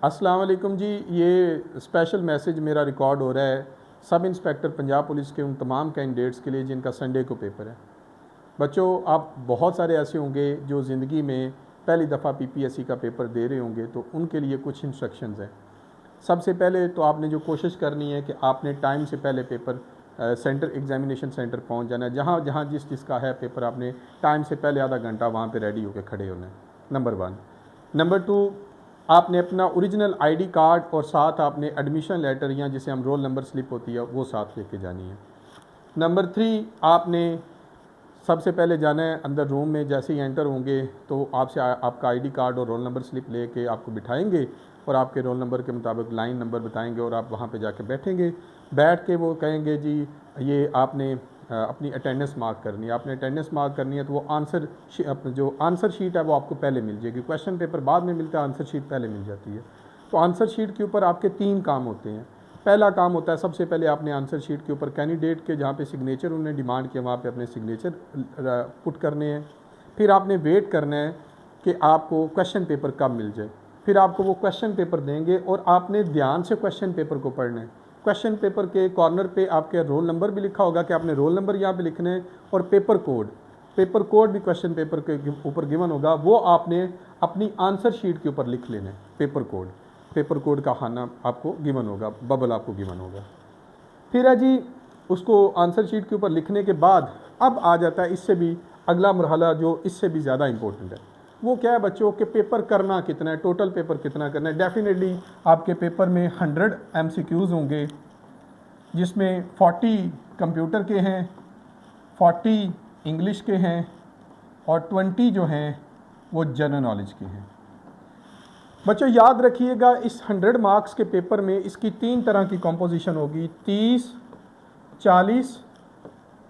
अस्सलाम वालेकुम जी। ये स्पेशल मैसेज मेरा रिकॉर्ड हो रहा है सब इंस्पेक्टर पंजाब पुलिस के उन तमाम कैंडिडेट्स के लिए जिनका संडे को पेपर है। बच्चों, आप बहुत सारे ऐसे होंगे जो ज़िंदगी में पहली दफ़ा पीपीएससी का पेपर दे रहे होंगे, तो उनके लिए कुछ इंस्ट्रक्शंस हैं। सबसे पहले तो आपने जो कोशिश करनी है कि आपने टाइम से पहले पेपर सेंटर एग्जामिनेशन सेंटर पहुंच जाना है। जहाँ जहाँ जिसका है पेपर, आपने टाइम से पहले आधा घंटा वहाँ पे रेडी होकर खड़े होना है, नंबर 1। नंबर 2, आपने अपना ओरिजिनल आईडी कार्ड और साथ आपने एडमिशन लेटर या जिसे हम रोल नंबर स्लिप होती है वो साथ लेके जानी है। नंबर 3, आपने सबसे पहले जाना है अंदर रूम में। जैसे ही एंटर होंगे तो आपसे आपका आईडी कार्ड और रोल नंबर स्लिप लेके आपको बिठाएंगे और आपके रोल नंबर के मुताबिक लाइन नंबर बताएंगे और आप वहाँ पे जाके बैठेंगे। बैठ के वो कहेंगे जी ये आपने अपनी अटेंडेंस मार्क करनी है। आपने अटेंडेंस मार्क करनी है तो वो जो आंसर शीट है वो आपको पहले मिल जाएगी। क्वेश्चन पेपर बाद में मिलता है, आंसर शीट पहले मिल जाती है। तो आंसर शीट के ऊपर आपके 3 काम होते हैं। पहला काम होता है, सबसे पहले आपने आंसर शीट के ऊपर कैंडिडेट के जहाँ पे सिग्नेचर उन्होंने डिमांड किया वहाँ पे अपने सिग्नेचर पुट करने हैं। फिर आपने वेट करना है कि आपको क्वेश्चन पेपर कब मिल जाए। फिर आपको वो क्वेश्चन पेपर देंगे और आपने ध्यान से क्वेश्चन पेपर को पढ़ना है। क्वेश्चन पेपर के कॉर्नर पे आपके रोल नंबर भी लिखा होगा कि आपने रोल नंबर यहाँ पे लिखना है, और पेपर कोड भी क्वेश्चन पेपर के ऊपर गिवन होगा, वो आपने अपनी आंसर शीट के ऊपर लिख लेना है। पेपर कोड का खाना आपको गिवन होगा, बबल आपको गिवन होगा। फिर है जी, उसको आंसर शीट के ऊपर लिखने के बाद अब आ जाता है इससे भी अगला मरहला जो इससे भी ज़्यादा इंपॉर्टेंट है। वो क्या है बच्चों के पेपर करना कितना है, टोटल पेपर कितना करना है। डेफिनेटली आपके पेपर में 100 MCQs होंगे, जिसमें 40 कंप्यूटर के हैं, 40 इंग्लिश के हैं और 20 जो हैं वो जनरल नॉलेज के हैं। बच्चों याद रखिएगा, इस 100 मार्क्स के पेपर में इसकी 3 तरह की कॉम्पोजिशन होगी, 30, 40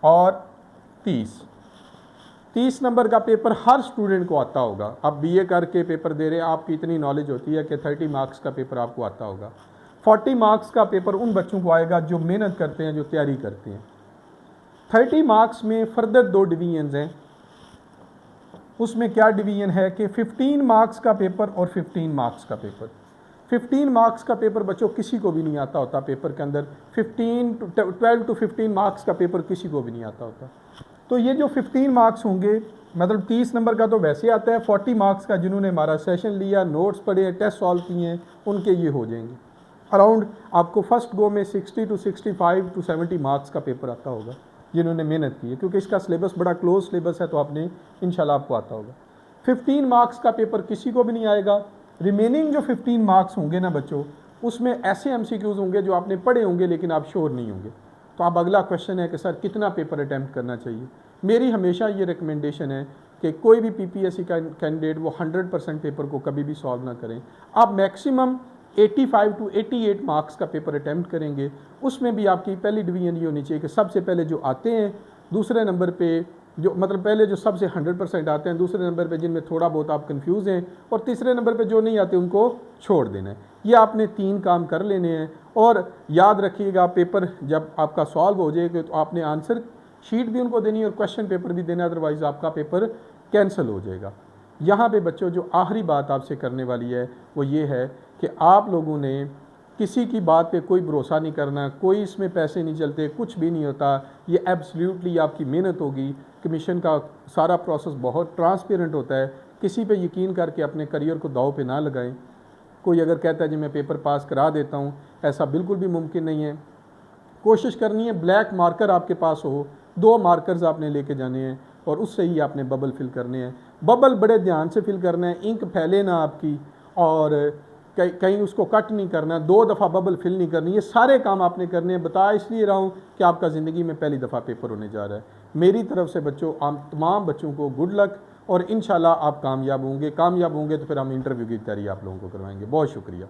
और 30। 30 नंबर का पेपर हर स्टूडेंट को आता होगा। आप बीए करके पेपर दे रहे हैं, आपकी इतनी नॉलेज होती है कि 30 मार्क्स का पेपर आपको आता होगा। 40 मार्क्स का पेपर उन बच्चों को आएगा जो मेहनत करते हैं, जो तैयारी करते हैं। 30 मार्क्स में फर्दर 2 डिवीजन्स हैं। उसमें क्या डिवीजन है कि 15 मार्क्स का पेपर और 15 मार्क्स का पेपर। 15 मार्क्स का पेपर बच्चों किसी को भी नहीं आता होता पेपर के अंदर। 12 to 15 मार्क्स का पेपर किसी को भी नहीं आता होता। तो ये जो 15 मार्क्स होंगे, मतलब 30 नंबर का तो वैसे आता है, 40 मार्क्स का जिन्होंने हमारा सेशन लिया, नोट्स पढ़े, टेस्ट सॉल्व किए हैं, उनके ये हो जाएंगे। अराउंड आपको फर्स्ट गो में 60 to 65 to 70 मार्क्स का पेपर आता होगा जिन्होंने मेहनत की है, क्योंकि इसका सिलेबस बड़ा क्लोज सिलेबस है, तो आपने इंशाल्लाह आपको आता होगा। 15 मार्क्स का पेपर किसी को भी नहीं आएगा। रिमेनिंग जो 15 मार्क्स होंगे ना बच्चों, उसमें ऐसे MCQs होंगे जो आपने पढ़े होंगे लेकिन आप श्योर नहीं होंगे। तो अब अगला क्वेश्चन है कि सर कितना पेपर अटैम्प्ट करना चाहिए। मेरी हमेशा ये रिकमेंडेशन है कि कोई भी पीपीएससी का कैंडिडेट वो 100% पेपर को कभी भी सॉल्व ना करें। आप मैक्सिमम 85 to 88 मार्क्स का पेपर अटैम्प्ट करेंगे। उसमें भी आपकी पहली डिवीजन ये होनी चाहिए कि सबसे पहले जो आते हैं, दूसरे नंबर पे जो मतलब पहले जो सबसे 100% आते हैं, दूसरे नंबर पे जिनमें थोड़ा बहुत आप कंफ्यूज हैं, और तीसरे नंबर पे जो नहीं आते उनको छोड़ देना है। ये आपने 3 काम कर लेने हैं। और याद रखिएगा, पेपर जब आपका सॉल्व हो जाएगा तो आपने आंसर शीट भी उनको देनी है और क्वेश्चन पेपर भी देना, अदरवाइज़ आपका पेपर कैंसिल हो जाएगा। यहाँ पे बच्चों जो आखिरी बात आपसे करने वाली है वो ये है कि आप लोगों ने किसी की बात पे कोई भरोसा नहीं करना। कोई इसमें पैसे नहीं चलते, कुछ भी नहीं होता। ये एब्सोल्युटली आपकी मेहनत होगी। कमीशन का सारा प्रोसेस बहुत ट्रांसपेरेंट होता है। किसी पे यकीन करके अपने करियर को दाव पे ना लगाएं। कोई अगर कहता है जी मैं पेपर पास करा देता हूँ, ऐसा बिल्कुल भी मुमकिन नहीं है। कोशिश करनी है ब्लैक मार्कर आपके पास हो, 2 मार्कर्स आपने लेके जाने हैं और उससे ही आपने बबल फिल करने हैं। बबल बड़े ध्यान से फिल करना है, इंक फैले ना आपकी, और कहीं उसको कट नहीं करना, 2 दफ़ा बबल फिल नहीं करनी। ये सारे काम आपने करने हैं। बता इसलिए रहा हूँ कि आपका ज़िंदगी में पहली दफ़ा पेपर होने जा रहा है। मेरी तरफ से बच्चों, आप तमाम बच्चों को गुड लक, और इंशाल्लाह आप कामयाब होंगे। कामयाब होंगे तो फिर हम इंटरव्यू की तैयारी आप लोगों को करवाएंगे। बहुत शुक्रिया।